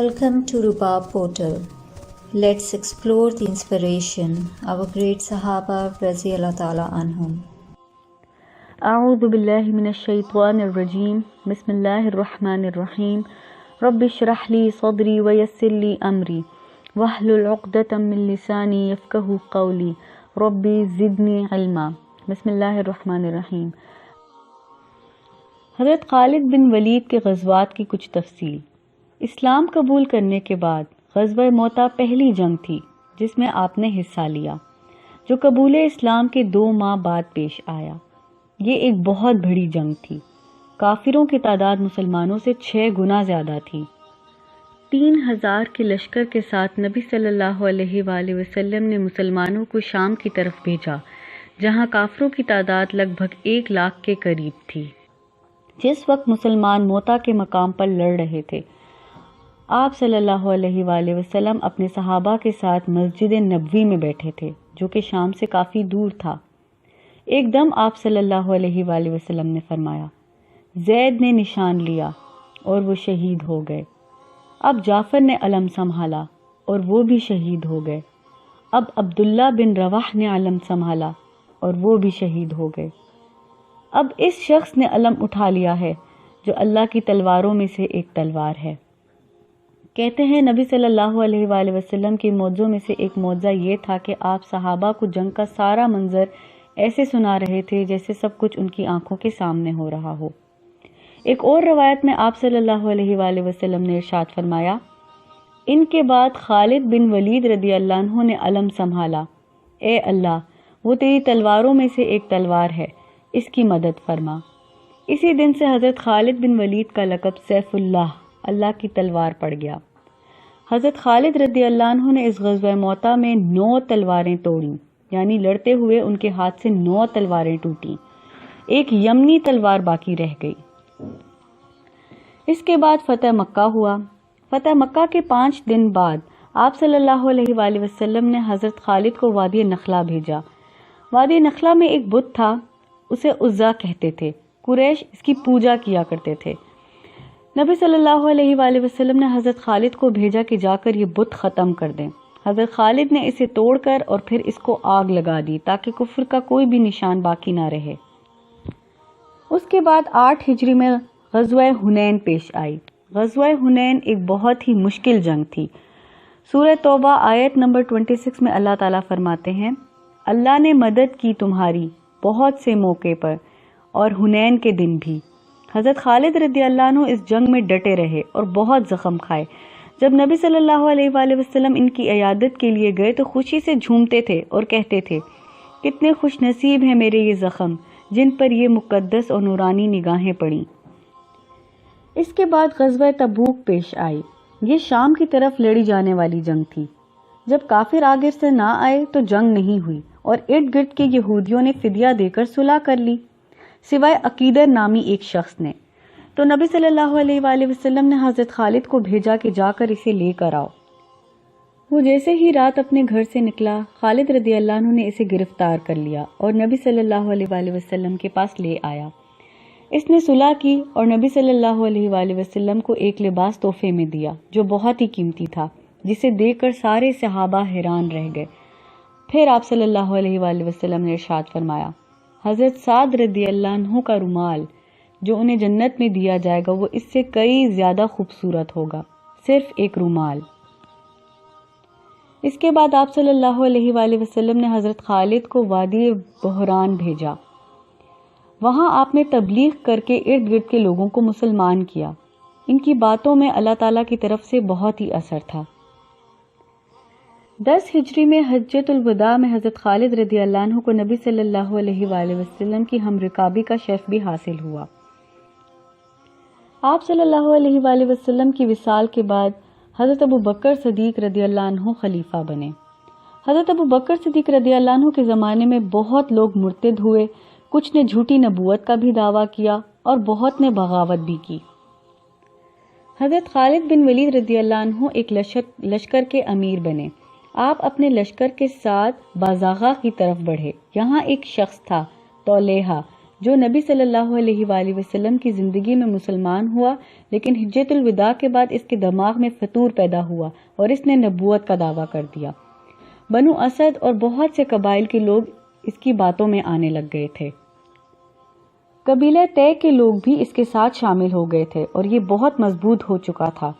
Welcome to Rubab Portal. Let's explore the inspiration our great Sahaba Radhiyallahu Ta'ala Anhum. أعوذ بالله من الشيطان الرجيم بسم الله الرحمن الرحيم رب اشرح لي صدري ويسر لي أمري واحلل عقدة من لساني يفقهوا قولي ربي زدني علما. بسم اللہ الرحمن الرحیم. حضرت خالد بن ولید کے غزوات کی کچھ تفصیل. اسلام قبول کرنے کے بعد غزوہ موتا پہلی جنگ تھی جس میں آپ نے حصہ لیا، جو قبول اسلام کے 2 ماہ بعد پیش آیا. یہ ایک بہت بڑی جنگ تھی. کافروں کی تعداد مسلمانوں سے 6 گنا زیادہ تھی. 3000 کے لشکر کے ساتھ نبی صلی اللہ علیہ وآلہ وسلم نے مسلمانوں کو شام کی طرف بھیجا، جہاں کافروں کی تعداد لگ بھگ 1 لاکھ کے قریب تھی. جس وقت مسلمان موتا کے مقام پر لڑ رہے تھے، آپ صلی اللہ علیہ وآلہ وسلم اپنے صحابہ کے ساتھ مسجد نبوی میں بیٹھے تھے، جو کہ شام سے کافی دور تھا. ایک دم آپ صلی اللہ علیہ وآلہ وسلم نے فرمایا، زید نے نشان لیا اور وہ شہید ہو گئے. اب جعفر نے علم سنبھالا اور وہ بھی شہید ہو گئے. اب عبداللہ بن رواح نے علم سنبھالا اور وہ بھی شہید ہو گئے. اب اس شخص نے علم اٹھا لیا ہے جو اللہ کی تلواروں میں سے ایک تلوار ہے. کہتے ہیں نبی صلی اللہ علیہ وآلہ وسلم کے معجزوں میں سے ایک معجزہ یہ تھا کہ آپ صحابہ کو جنگ کا سارا منظر ایسے سنا رہے تھے جیسے سب کچھ ان کی آنکھوں کے سامنے ہو رہا ہو. ایک اور روایت میں آپ صلی اللہ علیہ وآلہ وسلم نے ارشاد فرمایا، ان کے بعد خالد بن ولید رضی اللہ عنہ نے علم سنبھالا، اے اللہ وہ تیری تلواروں میں سے ایک تلوار ہے، اس کی مدد فرما. اسی دن سے حضرت خالد بن ولید کا لقب سیف اللہ کی تلوار پڑ گیا. حضرت خالد رضی اللہ عنہ نے اس غزوہ موتا میں 9 تلواریں توڑیں، یعنی لڑتے ہوئے ان کے ہاتھ سے 9 تلواریں ٹوٹیں. ایک یمنی تلوار باقی رہ گئی. اس کے بعد فتح مکہ ہوا. فتح مکہ کے 5 دن بعد آپ صلی اللہ علیہ وآلہ وسلم نے حضرت خالد کو وادی نخلا بھیجا. وادی نخلا میں ایک بت تھا، اسے عزا کہتے تھے. قریش اس کی پوجا کیا کرتے تھے. نبی صلی اللہ علیہ وآلہ وسلم نے حضرت خالد کو بھیجا کہ جا کر یہ بت ختم کر دیں. حضرت خالد نے اسے توڑ کر اور پھر اس کو آگ لگا دی تاکہ کفر کا کوئی بھی نشان باقی نہ رہے. اس کے بعد 8 ہجری میں غزوہ حنین پیش آئی. غزوہ حنین ایک بہت ہی مشکل جنگ تھی. سورہ توبہ آیت نمبر 26 میں اللہ تعالیٰ فرماتے ہیں، اللہ نے مدد کی تمہاری بہت سے موقع پر اور حنین کے دن بھی. حضرت خالد رضی اللہ عنہ اس جنگ میں ڈٹے رہے اور بہت زخم کھائے. جب نبی صلی اللہ علیہ وآلہ وسلم ان کی عیادت کے لیے گئے تو خوشی سے جھومتے تھے اور کہتے تھے، کتنے خوش نصیب ہیں میرے یہ زخم جن پر یہ مقدس اور نورانی نگاہیں پڑیں. اس کے بعد غزوہ تبوک پیش آئی. یہ شام کی طرف لڑی جانے والی جنگ تھی. جب کافر آگے سے نہ آئے تو جنگ نہیں ہوئی اور ارد گرد کے یہودیوں نے فدیہ دے کر صلح کر لی، سوائے عقیدر نامی ایک شخص نے. تو نبی صلی اللہ علیہ وآلہ وسلم نے حضرت خالد کو بھیجا کہ جا کر اسے لے کر آؤ. وہ جیسے ہی رات اپنے گھر سے نکلا، خالد رضی اللہ عنہ نے اسے گرفتار کر لیا اور نبی صلی اللہ علیہ وآلہ وسلم کے پاس لے آیا. اس نے صلح کی اور نبی صلی اللہ علیہ وآلہ وسلم کو ایک لباس تحفے میں دیا جو بہت ہی قیمتی تھا، جسے دیکھ کر سارے صحابہ حیران رہ گئے. پھر آپ صلی اللہ علیہ وآلہ وسلم نے ارشاد فرمایا، حضرت سعد رضی اللہ عنہ کا رومال جو انہیں جنت میں دیا جائے گا وہ اس سے کئی زیادہ خوبصورت ہوگا، صرف ایک رومال. اس کے بعد آپ صلی اللہ علیہ وآلہ وسلم نے حضرت خالد کو وادی بحران بھیجا. وہاں آپ نے تبلیغ کر کے ارد گرد کے لوگوں کو مسلمان کیا. ان کی باتوں میں اللہ تعالیٰ کی طرف سے بہت ہی اثر تھا. 10 ہجری میں حجۃ الوداع میں حضرت خالد رضی اللہ عنہ کو نبی صلی اللہ علیہ وآلہ وسلم کی ہم رکابی کا شرف بھی حاصل ہوا. آپ صلی اللہ علیہ وآلہ وسلم کی وصال کے بعد حضرت ابو بکر صدیق رضی اللہ عنہ خلیفہ بنے. حضرت ابو بکر صدیق رضی اللہ عنہ کے زمانے میں بہت لوگ مرتد ہوئے. کچھ نے جھوٹی نبوت کا بھی دعویٰ کیا اور بہت نے بغاوت بھی کی. حضرت خالد بن ولید رضی اللہ عنہ ایک لشکر کے امیر بنے. آپ اپنے لشکر کے ساتھ بازاغہ کی طرف بڑھے. یہاں ایک شخص تھا طلیحہ جو نبی صلی اللہ علیہ وآلہ وسلم کی زندگی میں مسلمان ہوا، لیکن حجۃ الوداع کے بعد اس کے دماغ میں فتور پیدا ہوا اور اس نے نبوت کا دعویٰ کر دیا۔ بنو اسد اور بہت سے قبائل کے لوگ اس کی باتوں میں آنے لگ گئے تھے۔ قبیلہ طے کے لوگ بھی اس کے ساتھ شامل ہو گئے تھے اور یہ بہت مضبوط ہو چکا تھا۔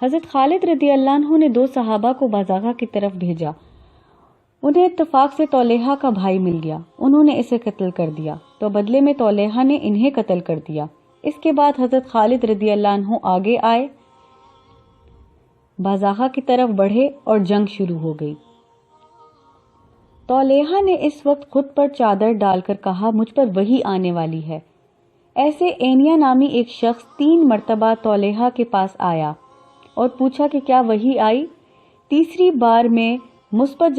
حضرت خالد رضی اللہ عنہ نے 2 صحابہ کو بازاغہ کی طرف بھیجا۔ انہیں اتفاق سے طلحہ کا بھائی مل گیا، انہوں نے اسے قتل کر دیا تو بدلے میں طلحہ نے انہیں قتل کر دیا۔ اس کے بعد حضرت خالد رضی اللہ عنہ آگے آئے، بازاغہ کی طرف بڑھے اور جنگ شروع ہو گئی۔ طلحہ نے اس وقت خود پر چادر ڈال کر کہا مجھ پر وحی آنے والی ہے۔ ایسے اینیا نامی ایک شخص 3 مرتبہ طلحہ کے پاس آیا اور پوچھا کہ کیا وحی آئی؟ تیسری بار میں مثبت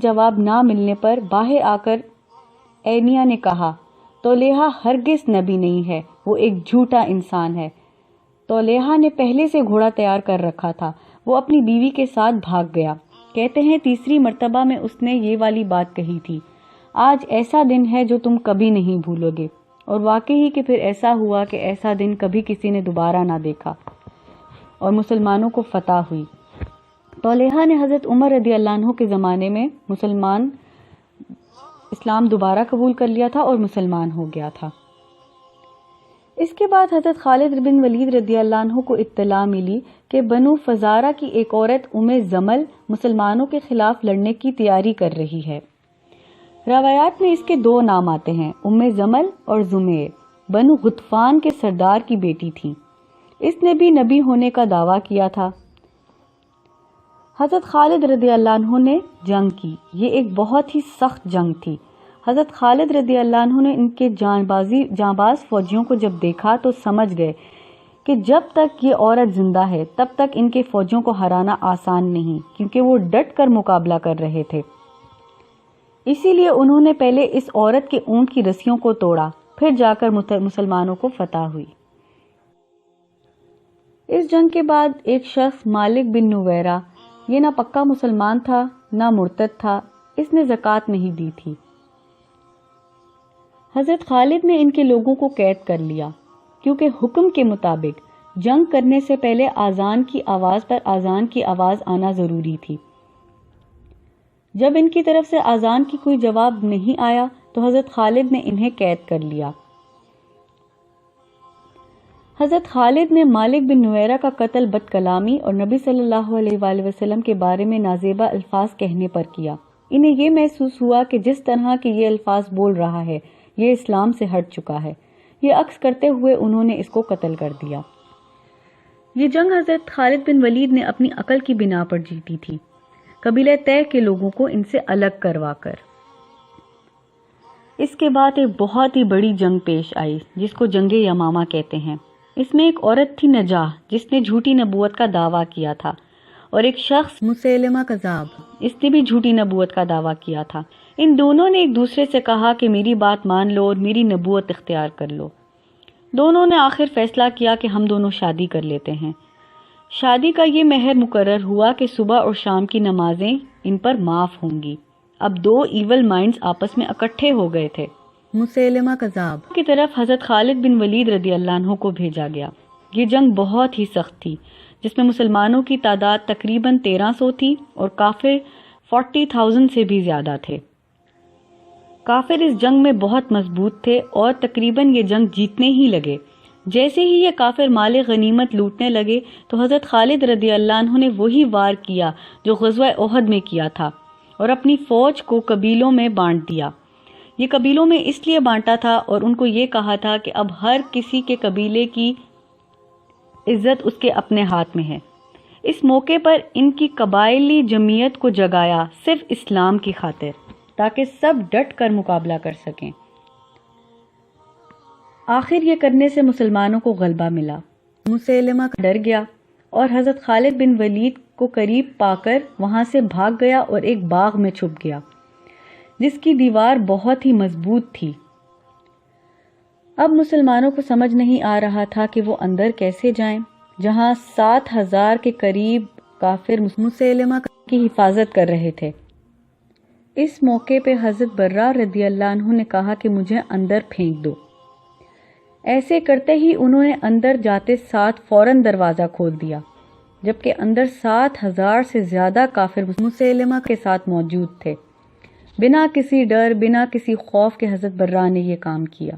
جواب نہ ملنے پر باہر آ کر اینیا نے کہا طلحہ ہرگز نبی نہیں ہے، وہ ایک جھوٹا انسان ہے۔ طلحہ نے پہلے سے گھوڑا تیار کر رکھا تھا، وہ اپنی بیوی کے ساتھ بھاگ گیا۔ کہتے ہیں تیسری مرتبہ میں اس نے یہ والی بات کہی تھی، آج ایسا دن ہے جو تم کبھی نہیں بھولو گے، اور واقعی ہی کہ پھر ایسا ہوا کہ ایسا دن کبھی کسی نے دوبارہ نہ دیکھا اور مسلمانوں کو فتح ہوئی۔ طلحہ نے حضرت عمر رضی اللہ عنہ کے زمانے میں اسلام دوبارہ قبول کر لیا تھا اور مسلمان ہو گیا تھا۔ اس کے بعد حضرت خالد بن ولید رضی اللہ عنہ کو اطلاع ملی کہ بنو فزارہ کی ایک عورت زمل مسلمانوں کے خلاف لڑنے کی تیاری کر رہی ہے۔ روایات میں اس کے 2 نام آتے ہیں، زمل اور زمیر، بنو غطفان کے سردار کی بیٹی تھی۔ اس نے بھی نبی ہونے کا دعویٰ کیا تھا۔ حضرت خالد رضی اللہ عنہ نے جنگ کی، یہ ایک بہت ہی سخت جنگ تھی۔ حضرت خالد رضی اللہ عنہ نے ان کے جانباز فوجیوں کو جب دیکھا تو سمجھ گئے کہ جب تک یہ عورت زندہ ہے تب تک ان کے فوجیوں کو ہرانا آسان نہیں، کیونکہ وہ ڈٹ کر مقابلہ کر رہے تھے۔ اسی لیے انہوں نے پہلے اس عورت کے اونٹ کی رسیوں کو توڑا، پھر جا کر مسلمانوں کو فتح ہوئی۔ اس جنگ کے بعد ایک شخص مالک بن نویرہ، یہ نہ پکا مسلمان تھا نہ مرتد تھا، اس نے زکوٰۃ نہیں دی تھی۔ حضرت خالد نے ان کے لوگوں کو قید کر لیا، کیونکہ حکم کے مطابق جنگ کرنے سے پہلے اذان کی آواز پر اذان کی آواز آنا ضروری تھی۔ جب ان کی طرف سے اذان کی کوئی جواب نہیں آیا تو حضرت خالد نے انہیں قید کر لیا۔ حضرت خالد نے مالک بن نویرہ کا قتل بد کلامی اور نبی صلی اللہ علیہ وآلہ وسلم کے بارے میں نازیبا الفاظ کہنے پر کیا۔ انہیں یہ محسوس ہوا کہ جس طرح کے یہ الفاظ بول رہا ہے یہ اسلام سے ہٹ چکا ہے، یہ عکس کرتے ہوئے انہوں نے اس کو قتل کر دیا۔ یہ جنگ حضرت خالد بن ولید نے اپنی عقل کی بنا پر جیتی تھی، قبیلہ طے کے لوگوں کو ان سے الگ کروا کر۔ اس کے بعد ایک بہت ہی بڑی جنگ پیش آئی جس کو جنگ یمامہ کہتے ہیں۔ اس میں ایک عورت تھی نجاح جس نے جھوٹی نبوت کا دعویٰ کیا تھا، اور ایک شخص مسیلمہ کذاب، اس نے بھی جھوٹی نبوت کا دعویٰ کیا تھا۔ ان دونوں نے ایک دوسرے سے کہا کہ میری بات مان لو اور میری نبوت اختیار کر لو۔ دونوں نے آخر فیصلہ کیا کہ ہم دونوں شادی کر لیتے ہیں۔ شادی کا یہ مہر مقرر ہوا کہ صبح اور شام کی نمازیں ان پر معاف ہوں گی۔ اب 2 ایول مائنڈز آپس میں اکٹھے ہو گئے تھے۔ مسیلمہ کذاب کی طرف حضرت خالد بن ولید رضی اللہ عنہ کو بھیجا گیا۔ یہ جنگ بہت ہی سخت تھی، جس میں مسلمانوں کی تعداد تقریباً 1300 تھی اور کافر 40,000 سے بھی زیادہ تھے۔ کافر اس جنگ میں بہت مضبوط تھے اور تقریباً یہ جنگ جیتنے ہی لگے۔ جیسے ہی یہ کافر مال غنیمت لوٹنے لگے تو حضرت خالد رضی اللہ عنہ نے وہی وار کیا جو غزوہ احد میں کیا تھا، اور اپنی فوج کو قبیلوں میں بانٹ دیا۔ یہ قبیلوں میں اس لیے بانٹا تھا اور ان کو یہ کہا تھا کہ اب ہر کسی کے قبیلے کی عزت اس کے اپنے ہاتھ میں ہے۔ اس موقع پر ان کی قبائلی جمعیت کو جگایا صرف اسلام کی خاطر، تاکہ سب ڈٹ کر مقابلہ کر سکیں۔ آخر یہ کرنے سے مسلمانوں کو غلبہ ملا۔ مسیلمہ ڈر گیا اور حضرت خالد بن ولید کو قریب پا کر وہاں سے بھاگ گیا اور ایک باغ میں چھپ گیا جس کی دیوار بہت ہی مضبوط تھی۔ اب مسلمانوں کو سمجھ نہیں آ رہا تھا کہ وہ اندر کیسے جائیں، جہاں 7,000 کے قریب کافر مسیلمہ کی حفاظت کر رہے تھے۔ اس موقع پہ حضرت برہ رضی اللہ عنہ نے کہا کہ مجھے اندر پھینک دو۔ ایسے کرتے ہی انہوں نے اندر جاتے ساتھ فوراً دروازہ کھول دیا، جبکہ اندر 7,000 سے زیادہ کافر مسیلمہ کے ساتھ موجود تھے۔ بنا کسی ڈر، بنا کسی خوف کے حضرت برہ نے یہ کام کیا۔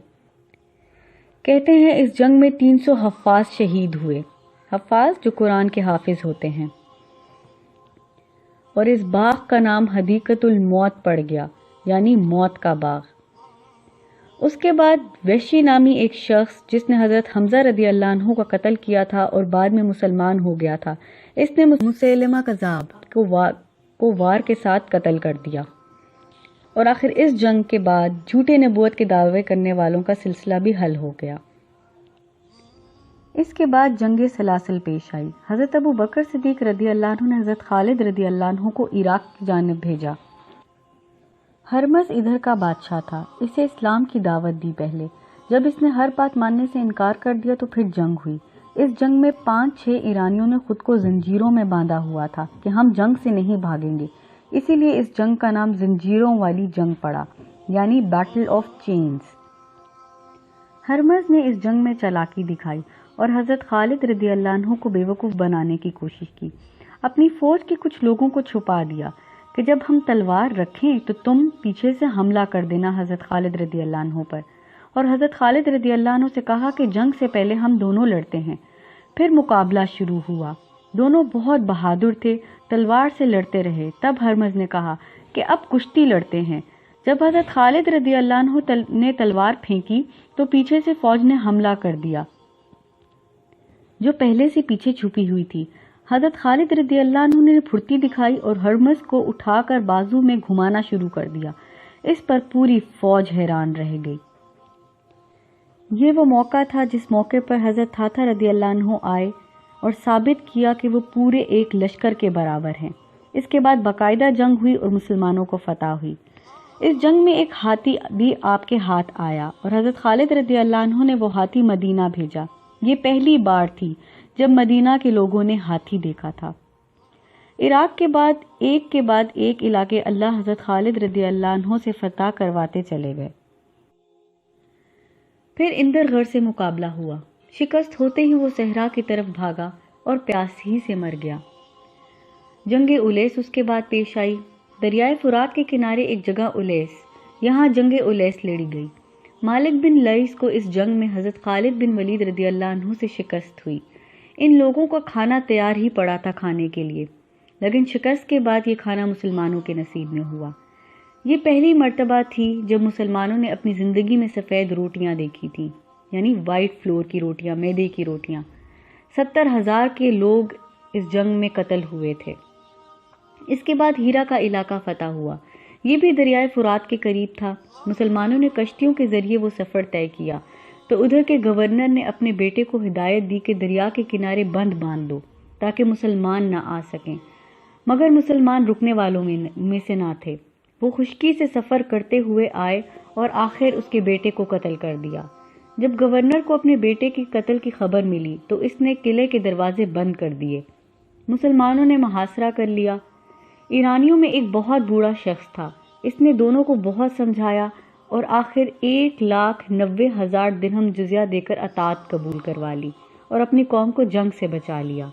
کہتے ہیں اس جنگ میں 300 حفاظ شہید ہوئے، حفاظ جو قرآن کے حافظ ہوتے ہیں، اور اس باغ کا نام حدیقۃ الموت پڑ گیا، یعنی موت کا باغ۔ اس کے بعد وحشی نامی ایک شخص جس نے حضرت حمزہ رضی اللہ عنہ کا قتل کیا تھا اور بعد میں مسلمان ہو گیا تھا، اس نے مسیلمہ کذاب کو وار کے ساتھ قتل کر دیا، اور آخر اس جنگ کے بعد جھوٹے نبوت کے دعوے کرنے والوں کا سلسلہ بھی حل ہو گیا۔ اس کے بعد جنگ سلاسل پیش آئی۔ حضرت ابو بکر صدیق رضی اللہ عنہ نے حضرت خالد رضی اللہ عنہ کو عراق کی جانب بھیجا۔ ہرمز ادھر کا بادشاہ تھا، اسے اسلام کی دعوت دی پہلے۔ جب اس نے ہر بات ماننے سے انکار کر دیا تو پھر جنگ ہوئی۔ اس جنگ میں 5-6 ایرانیوں نے خود کو زنجیروں میں باندھا ہوا تھا کہ ہم جنگ سے نہیں بھاگیں گے، اسی لیے اس جنگ کا نام زنجیروں والی جنگ پڑا، یعنی بیٹل آف چینز۔ ہرمز نے اس جنگ میں چالاکی دکھائی اور حضرت خالد رضی اللہ عنہ کو بیوقوف بنانے کی کوشش کی۔ اپنی فوج کے کچھ لوگوں کو چھپا دیا کہ جب ہم تلوار رکھیں تو تم پیچھے سے حملہ کر دینا حضرت خالد رضی اللہ عنہ پر، اور حضرت خالد رضی اللہ عنہ سے کہا کہ جنگ سے پہلے ہم دونوں لڑتے ہیں۔ پھر مقابلہ شروع ہوا، دونوں بہت بہادر تھے، تلوار سے لڑتے رہے۔ تب ہرمز نے کہا کہ اب کشتی لڑتے ہیں۔ جب حضرت خالد رضی اللہ عنہ نے تلوار پھینکی تو پیچھے سے فوج نے حملہ کر دیا جو پہلے سے پیچھے چھپی ہوئی تھی۔ حضرت خالد رضی اللہ عنہ نے پھرتی دکھائی اور ہرمز کو اٹھا کر بازو میں گھمانا شروع کر دیا۔ اس پر پوری فوج حیران رہ گئی۔ یہ وہ موقع تھا جس موقع پر حضرت تھاتھا رضی اللہ عنہ آئے اور ثابت کیا کہ وہ پورے ایک لشکر کے برابر ہیں۔ اس کے بعد باقاعدہ جنگ ہوئی اور مسلمانوں کو فتح ہوئی۔ اس جنگ میں ایک ہاتھی بھی آپ کے ہاتھ آیا اور حضرت خالد رضی اللہ عنہ نے وہ ہاتھی مدینہ بھیجا۔ یہ پہلی بار تھی جب مدینہ کے لوگوں نے ہاتھی دیکھا تھا۔ عراق کے بعد ایک علاقے اللہ حضرت خالد رضی اللہ عنہ سے فتح کرواتے چلے گئے۔ پھر اندر غر سے مقابلہ ہوا، شکست ہوتے ہی وہ صحرا کی طرف بھاگا اور پیاس ہی سے مر گیا۔ جنگ الیس اس کے بعد پیش آئی۔ دریائے فرات کے کنارے ایک جگہ الیس، یہاں جنگ الیس لڑی گئی۔ مالک بن لیث کو اس جنگ میں حضرت خالد بن ولید رضی اللہ عنہ سے شکست ہوئی۔ ان لوگوں کا کھانا تیار ہی پڑا تھا کھانے کے لیے، لیکن شکست کے بعد یہ کھانا مسلمانوں کے نصیب میں ہوا۔ یہ پہلی مرتبہ تھی جب مسلمانوں نے اپنی زندگی میں سفید روٹیاں دیکھی تھیں، یعنی وائٹ فلور کی روٹیاں، میدے کی روٹیاں۔ 70,000 کے لوگ اس جنگ میں قتل ہوئے تھے۔ اس کے بعد ہیرا کا علاقہ فتح ہوا، یہ بھی دریائے فرات کے قریب تھا۔ مسلمانوں نے کشتیوں کے ذریعے وہ سفر طے کیا تو ادھر کے گورنر نے اپنے بیٹے کو ہدایت دی کہ دریا کے کنارے بند باندھ دو تاکہ مسلمان نہ آ سکیں، مگر مسلمان رکنے والوں میں سے نہ تھے۔ وہ خشکی سے سفر کرتے ہوئے آئے اور آخر اس کے بیٹے کو قتل کر دیا۔ جب گورنر کو اپنے بیٹے کے قتل کی خبر ملی تو اس نے قلعے کے دروازے بند کر دیے۔ مسلمانوں نے محاصرہ کر لیا۔ ایرانیوں میں ایک بہت بوڑھا شخص تھا، اس نے دونوں کو بہت سمجھایا اور آخر 1,90,000 درہم جزیہ دے کر اطاعت قبول کروا لی اور اپنی قوم کو جنگ سے بچا لیا۔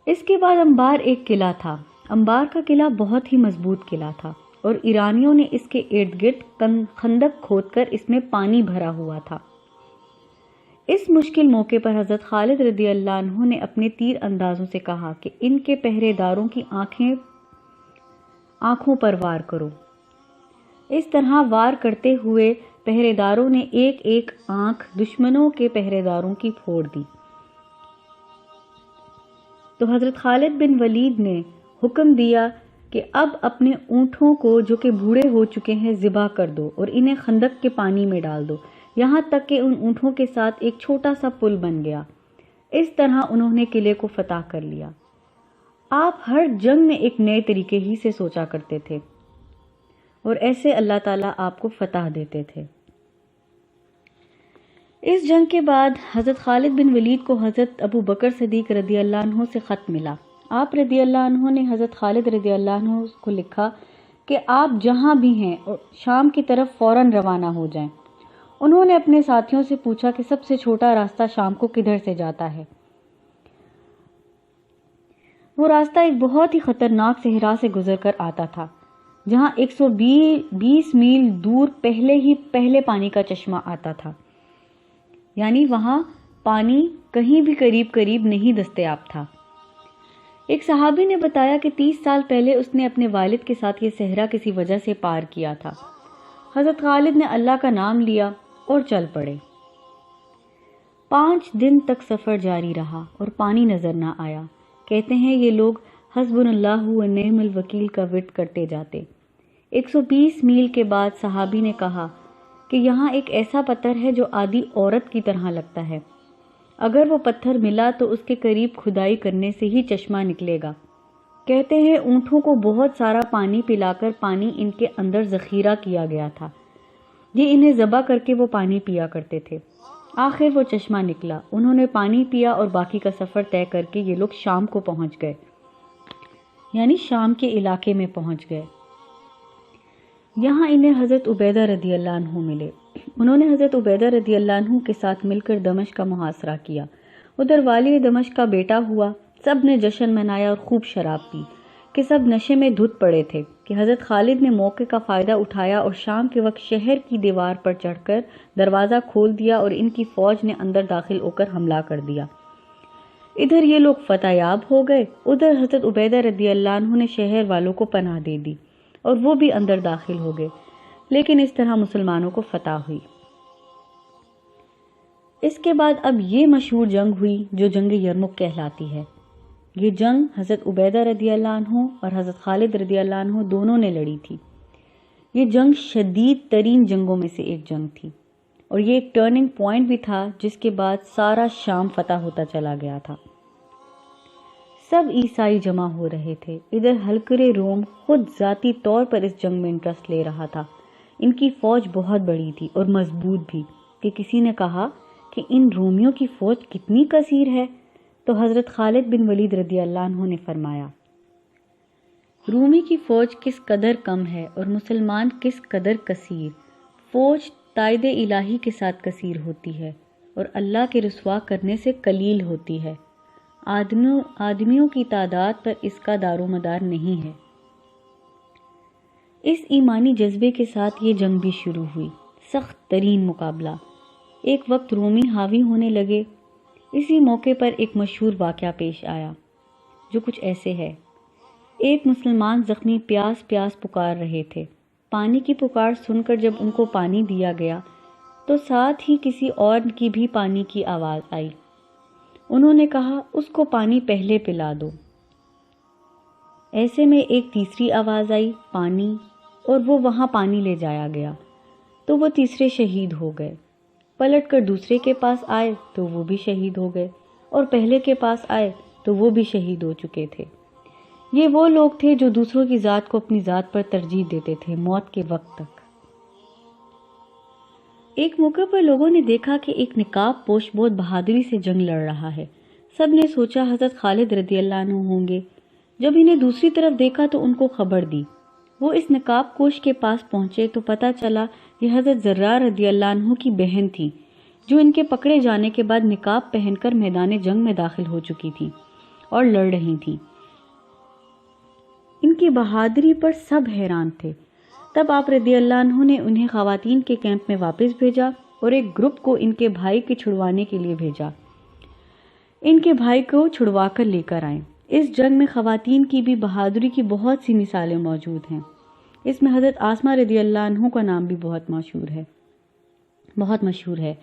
اس کے بعد انبار ایک قلعہ تھا۔ انبار کا قلعہ بہت ہی مضبوط قلعہ تھا اور ایرانیوں نے اس کے ارد گرد خندق کھود کر اس میں پانی بھرا ہوا تھا۔ اس مشکل موقع پر حضرت خالد رضی اللہ عنہ نے اپنے تیر اندازوں سے کہا کہ ان کے پہرے داروں کی آنکھوں پر وار کرو۔ اس طرح وار کرتے ہوئے پہرے داروں نے ایک ایک آنکھ دشمنوں کے پہرے داروں کی پھوڑ دی۔ تو حضرت خالد بن ولید نے حکم دیا کہ اب اپنے اونٹوں کو جو کہ بوڑھے ہو چکے ہیں ذبح کر دو اور انہیں خندق کے پانی میں ڈال دو، یہاں تک کہ ان اونٹوں کے ساتھ ایک چھوٹا سا پل بن گیا۔ اس طرح انہوں نے قلعے کو فتح کر لیا۔ آپ ہر جنگ میں ایک نئے طریقے ہی سے سوچا کرتے تھے اور ایسے اللہ تعالیٰ آپ کو فتح دیتے تھے۔ اس جنگ کے بعد حضرت خالد بن ولید کو حضرت ابو بکر صدیق رضی اللہ عنہ سے خط ملا۔ آپ رضی اللہ عنہ نے حضرت خالد رضی اللہ عنہ کو لکھا کہ آپ جہاں بھی ہیں شام کی طرف فوراً روانہ ہو جائیں۔ انہوں نے اپنے ساتھیوں سے پوچھا کہ سب سے چھوٹا راستہ شام کو کدھر سے جاتا ہے۔ وہ راستہ ایک بہت ہی خطرناک صحرا سے گزر کر آتا تھا، جہاں 120 میل دور پہلے پانی کا چشمہ آتا تھا، یعنی وہاں پانی کہیں بھی قریب نہیں دستیاب تھا۔ ایک صحابی نے بتایا کہ 30 سال پہلے اس نے اپنے والد کے ساتھ یہ صحرا کسی وجہ سے پار کیا تھا۔ حضرت خالد نے اللہ کا نام لیا اور چل پڑے۔ 5 دن تک سفر جاری رہا اور پانی نظر نہ آیا۔ کہتے ہیں یہ لوگ حسبنا اللہ و نعم الوکیل کا ورد کرتے جاتے۔ 120 میل کے بعد صحابی نے کہا کہ یہاں ایک ایسا پتھر ہے جو آدھی عورت کی طرح لگتا ہے، اگر وہ پتھر ملا تو اس کے قریب کھدائی کرنے سے ہی چشمہ نکلے گا۔ کہتے ہیں اونٹوں کو بہت سارا پانی پلا کر پانی ان کے اندر ذخیرہ کیا گیا تھا، یہ انہیں ذبح کر کے وہ پانی پیا کرتے تھے۔ آخر وہ چشمہ نکلا، انہوں نے پانی پیا اور باقی کا سفر طے کر کے یہ لوگ شام کو پہنچ گئے، یعنی شام کے علاقے میں پہنچ گئے۔ یہاں انہیں حضرت عبیدہ رضی اللہ عنہ ملے۔ انہوں نے حضرت عبیدہ رضی اللہ عنہ کے ساتھ مل کر دمشق کا محاصرہ کیا۔ ادھر والی دمشق کا بیٹا ہوا، سب نے جشن منایا اور خوب شراب پی کہ سب نشے میں دھت پڑے تھے کہ حضرت خالد نے موقع کا فائدہ اٹھایا اور شام کے وقت شہر کی دیوار پر چڑھ کر دروازہ کھول دیا اور ان کی فوج نے اندر داخل ہو کر حملہ کر دیا۔ ادھر یہ لوگ فتح یاب ہو گئے، ادھر حضرت عبیدہ رضی اللہ عنہ نے شہر والوں کو پناہ دے دی اور وہ بھی اندر داخل ہو گئے، لیکن اس طرح مسلمانوں کو فتح ہوئی۔ اس کے بعد اب یہ مشہور جنگ ہوئی جو جنگ یرمک کہلاتی ہے۔ یہ جنگ حضرت عبیدہ رضی اللہ عنہ اور حضرت خالد رضی اللہ عنہ دونوں نے لڑی تھی۔ یہ جنگ شدید ترین جنگوں میں سے ایک جنگ تھی اور یہ ایک ٹرننگ پوائنٹ بھی تھا جس کے بعد سارا شام فتح ہوتا چلا گیا تھا۔ سب عیسائی جمع ہو رہے تھے۔ ادھر ہلکر روم خود ذاتی طور پر اس جنگ میں انٹرسٹ لے رہا تھا۔ ان کی فوج بہت بڑی تھی اور مضبوط بھی کہ کسی نے کہا کہ ان رومیوں کی فوج کتنی کثیر ہے، تو حضرت خالد بن ولید رضی اللہ عنہ نے فرمایا، رومی کی فوج کس قدر کم ہے اور مسلمان کس قدر کثیر۔ فوج تائید الہی کے ساتھ کثیر ہوتی ہے اور اللہ کے رسوا کرنے سے قلیل ہوتی ہے۔ آدمیوں کی تعداد پر اس کا دار و مدار نہیں ہے۔ اس ایمانی جذبے کے ساتھ یہ جنگ بھی شروع ہوئی، سخت ترین مقابلہ۔ ایک وقت رومی حاوی ہونے لگے۔ اسی موقع پر ایک مشہور واقعہ پیش آیا جو کچھ ایسے ہے۔ ایک مسلمان زخمی پیاس پیاس پکار رہے تھے۔ پانی کی پکار سن کر جب ان کو پانی دیا گیا تو ساتھ ہی کسی اور کی بھی پانی کی آواز آئی۔ انہوں نے کہا اس کو پانی پہلے پلا دو۔ ایسے میں ایک تیسری آواز آئی، پانی، اور وہ وہاں پانی لے جایا گیا تو وہ تیسرے شہید ہو گئے۔ پلٹ کر دوسرے کے پاس آئے تو وہ بھی شہید ہو گئے، اور پہلے کے پاس آئے تو وہ بھی شہید ہو چکے تھے۔ یہ وہ لوگ تھے جو دوسروں کی ذات کو اپنی ذات پر ترجیح دیتے تھے موت کے وقت تک۔ ایک موقع پر لوگوں نے دیکھا کہ ایک نقاب پوش بہت بہادری سے جنگ لڑ رہا ہے۔ سب نے سوچا حضرت خالد رضی اللہ عنہ ہوں گے۔ جب انہیں دوسری طرف دیکھا تو ان کو خبر دی۔ وہ اس نقاب پوش کے پاس پہنچے تو پتہ چلا یہ حضرت زرار رضی اللہ عنہ کی بہن تھی، جو ان کے پکڑے جانے کے بعد نقاب پہن کر میدان جنگ میں داخل ہو چکی تھی اور لڑ رہی تھیں۔ ان کی بہادری پر سب حیران تھے۔ تب آپ رضی اللہ عنہ نے انہیں خواتین کے کیمپ میں واپس بھیجا اور ایک گروپ کو ان کے بھائی کے چھڑوانے کے لیے بھیجا۔ ان کے بھائی کو چھڑوا کر لے کر آئے۔ اس جنگ میں خواتین کی بھی بہادری کی بہت سی مثالیں موجود ہیں۔ اس میں حضرت آسمہ رضی اللہ عنہ کا نام بھی بہت مشہور ہے۔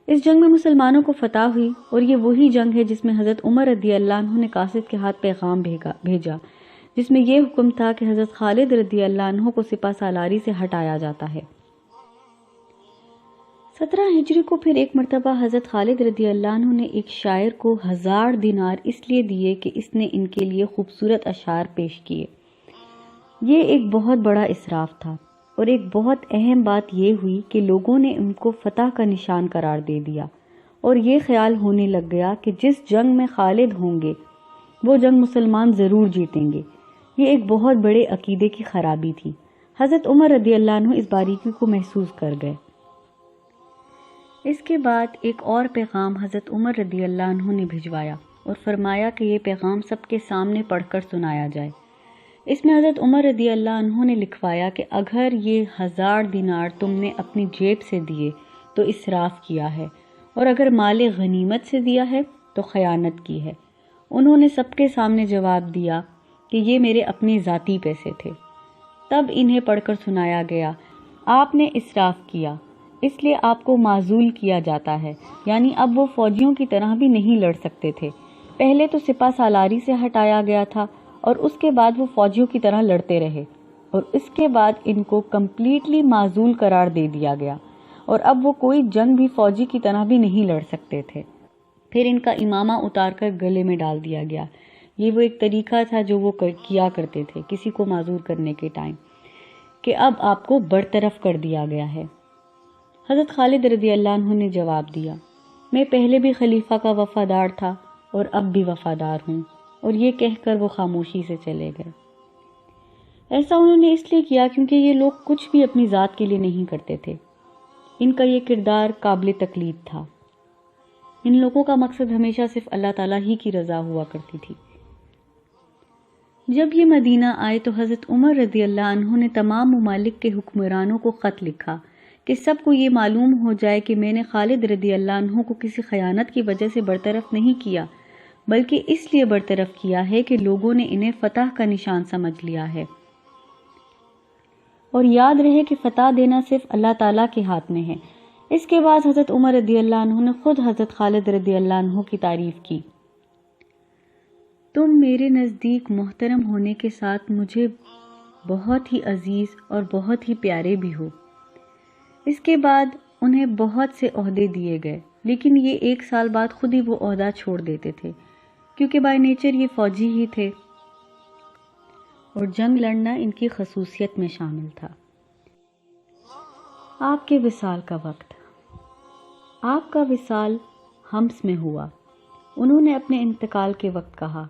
اس جنگ میں مسلمانوں کو فتح ہوئی اور یہ وہی جنگ ہے جس میں حضرت عمر رضی اللہ عنہ نے قاصد کے ہاتھ پیغام بھیجا، جس میں یہ حکم تھا کہ حضرت خالد رضی اللہ عنہ کو سپہ سالاری سے ہٹایا جاتا ہے۔ 17 ہجری کو پھر ایک مرتبہ حضرت خالد رضی اللہ عنہ نے ایک شاعر کو 1000 دینار اس لیے دیے کہ اس نے ان کے لیے خوبصورت اشعار پیش کیے۔ یہ ایک بہت بڑا اسراف تھا اور ایک بہت اہم بات یہ ہوئی کہ لوگوں نے ان کو فتح کا نشان قرار دے دیا اور یہ خیال ہونے لگ گیا کہ جس جنگ میں خالد ہوں گے وہ جنگ مسلمان ضرور جیتیں گے۔ یہ ایک بہت بڑے عقیدے کی خرابی تھی۔ حضرت عمر رضی اللہ عنہ اس باریکی کو محسوس کر گئے۔ اس کے بعد ایک اور پیغام حضرت عمر رضی اللہ عنہ نے بھجوایا اور فرمایا کہ یہ پیغام سب کے سامنے پڑھ کر سنایا جائے۔ اس میں حضرت عمر رضی اللہ عنہ نے لکھوایا کہ اگر یہ 1000 دینار تم نے اپنی جیب سے دیے تو اسراف کیا ہے، اور اگر مال غنیمت سے دیا ہے تو خیانت کی ہے۔ انہوں نے سب کے سامنے جواب دیا کہ یہ میرے اپنے ذاتی پیسے تھے۔ تب انہیں پڑھ کر سنایا گیا، آپ نے اسراف کیا، اس لیے آپ کو معزول کیا جاتا ہے، یعنی اب وہ فوجیوں کی طرح بھی نہیں لڑ سکتے تھے۔ پہلے تو سپہ سالاری سے ہٹایا گیا تھا اور اس کے بعد وہ فوجیوں کی طرح لڑتے رہے، اور اس کے بعد ان کو کمپلیٹلی معزول قرار دے دیا گیا، اور اب وہ کوئی جنگ بھی فوجی کی طرح بھی نہیں لڑ سکتے تھے۔ پھر ان کا امامہ اتار کر گلے میں ڈال دیا گیا۔ یہ وہ ایک طریقہ تھا جو وہ کیا کرتے تھے کسی کو معزول کرنے کے ٹائم، کہ اب آپ کو برطرف کر دیا گیا ہے۔ حضرت خالد رضی اللہ عنہ نے جواب دیا، میں پہلے بھی خلیفہ کا وفادار تھا اور اب بھی وفادار ہوں، اور یہ کہہ کر وہ خاموشی سے چلے گئے۔ ایسا انہوں نے اس لیے کیا کیونکہ یہ لوگ کچھ بھی اپنی ذات کے لیے نہیں کرتے تھے۔ ان کا یہ کردار قابل تقلید تھا۔ ان لوگوں کا مقصد ہمیشہ صرف اللہ تعالیٰ ہی کی رضا ہوا کرتی تھی۔ جب یہ مدینہ آئے تو حضرت عمر رضی اللہ عنہ نے تمام ممالک کے حکمرانوں کو خط لکھا کہ سب کو یہ معلوم ہو جائے کہ میں نے خالد رضی اللہ عنہ کو کسی خیانت کی وجہ سے برطرف نہیں کیا، بلکہ اس لیے برطرف کیا ہے کہ لوگوں نے انہیں فتح کا نشان سمجھ لیا ہے۔ اور یاد رہے کہ فتح دینا صرف اللہ تعالیٰ کے ہاتھ میں ہے۔ اس کے بعد حضرت عمر رضی اللہ عنہ نے خود حضرت خالد رضی اللہ عنہ کی تعریف کی، تم میرے نزدیک محترم ہونے کے ساتھ مجھے بہت ہی عزیز اور بہت ہی پیارے بھی ہو۔ اس کے بعد انہیں بہت سے عہدے دیے گئے، لیکن یہ 1 سال بعد خود ہی وہ عہدہ چھوڑ دیتے تھے، کیونکہ بائی نیچر یہ فوجی ہی تھے اور جنگ لڑنا ان کی خصوصیت میں شامل تھا۔ آپ کے وصال کا وقت۔ آپ کا وصال حمص میں ہوا۔ انہوں نے اپنے انتقال کے وقت کہا،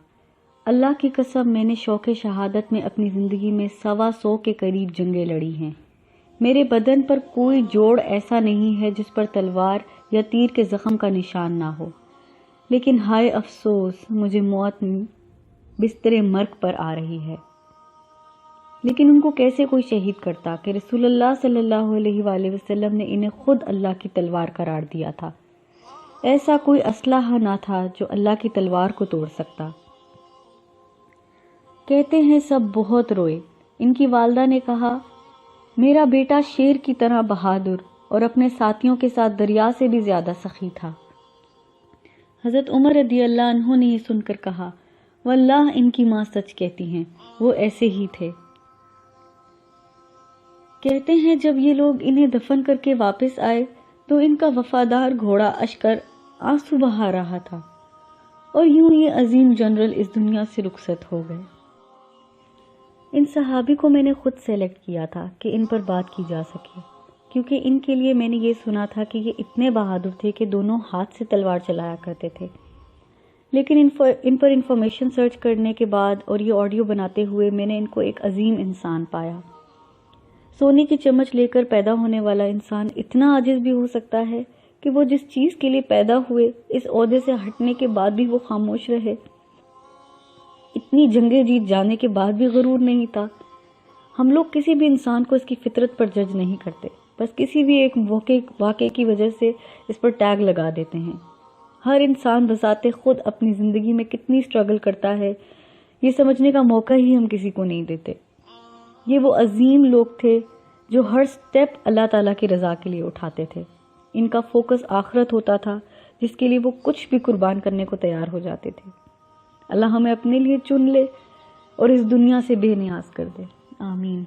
اللہ کی قسم میں نے شوق شہادت میں اپنی زندگی میں 125 کے قریب جنگیں لڑی ہیں۔ میرے بدن پر کوئی جوڑ ایسا نہیں ہے جس پر تلوار یا تیر کے زخم کا نشان نہ ہو، لیکن ہائے افسوس مجھے موت بستر مرگ پر آ رہی ہے۔ لیکن ان کو کیسے کوئی شہید کرتا کہ رسول اللہ صلی اللہ علیہ وآلہ وسلم نے انہیں خود اللہ کی تلوار قرار دیا تھا۔ ایسا کوئی اسلحہ نہ تھا جو اللہ کی تلوار کو توڑ سکتا۔ کہتے ہیں سب بہت روئے۔ ان کی والدہ نے کہا، میرا بیٹا شیر کی طرح بہادر اور اپنے ساتھیوں کے ساتھ دریا سے بھی زیادہ سخی تھا۔ حضرت عمر رضی اللہ عنہ نے یہ سن کر کہا، واللہ ان کی ماں سچ کہتی ہیں، وہ ایسے ہی تھے۔ کہتے ہیں جب یہ لوگ انہیں دفن کر کے واپس آئے تو ان کا وفادار گھوڑا اشکر آنسو بہا رہا تھا، اور یوں یہ عظیم جنرل اس دنیا سے رخصت ہو گئے۔ ان صحابی کو میں نے خود سیلیکٹ کیا تھا کہ ان پر بات کی جا سکے، کیونکہ ان کے لیے میں نے یہ سنا تھا کہ یہ اتنے بہادر تھے کہ دونوں ہاتھ سے تلوار چلایا کرتے تھے۔ لیکن ان پر انفارمیشن سرچ کرنے کے بعد اور یہ آڈیو بناتے ہوئے میں نے ان کو ایک عظیم انسان پایا۔ سونے کی چمچ لے کر پیدا ہونے والا انسان اتنا عاجز بھی ہو سکتا ہے کہ وہ جس چیز کے لیے پیدا ہوئے اس عہدے سے ہٹنے کے بعد بھی وہ خاموش رہے۔ اتنی جنگیں جیت جانے کے بعد بھی غرور نہیں تھا۔ ہم لوگ کسی بھی انسان کو اس کی فطرت پر جج نہیں کرتے، بس کسی بھی ایک واقعے کی وجہ سے اس پر ٹیگ لگا دیتے ہیں۔ ہر انسان بذات خود اپنی زندگی میں کتنی سٹرگل کرتا ہے، یہ سمجھنے کا موقع ہی ہم کسی کو نہیں دیتے۔ یہ وہ عظیم لوگ تھے جو ہر سٹیپ اللہ تعالیٰ کی رضا کے لیے اٹھاتے تھے۔ ان کا فوکس آخرت ہوتا تھا، جس کے لیے وہ کچھ بھی قربان کرنے کو تیار ہو جاتے تھے۔ اللہ ہمیں اپنے لیے چن لے اور اس دنیا سے بے نیاز کر دے، آمین۔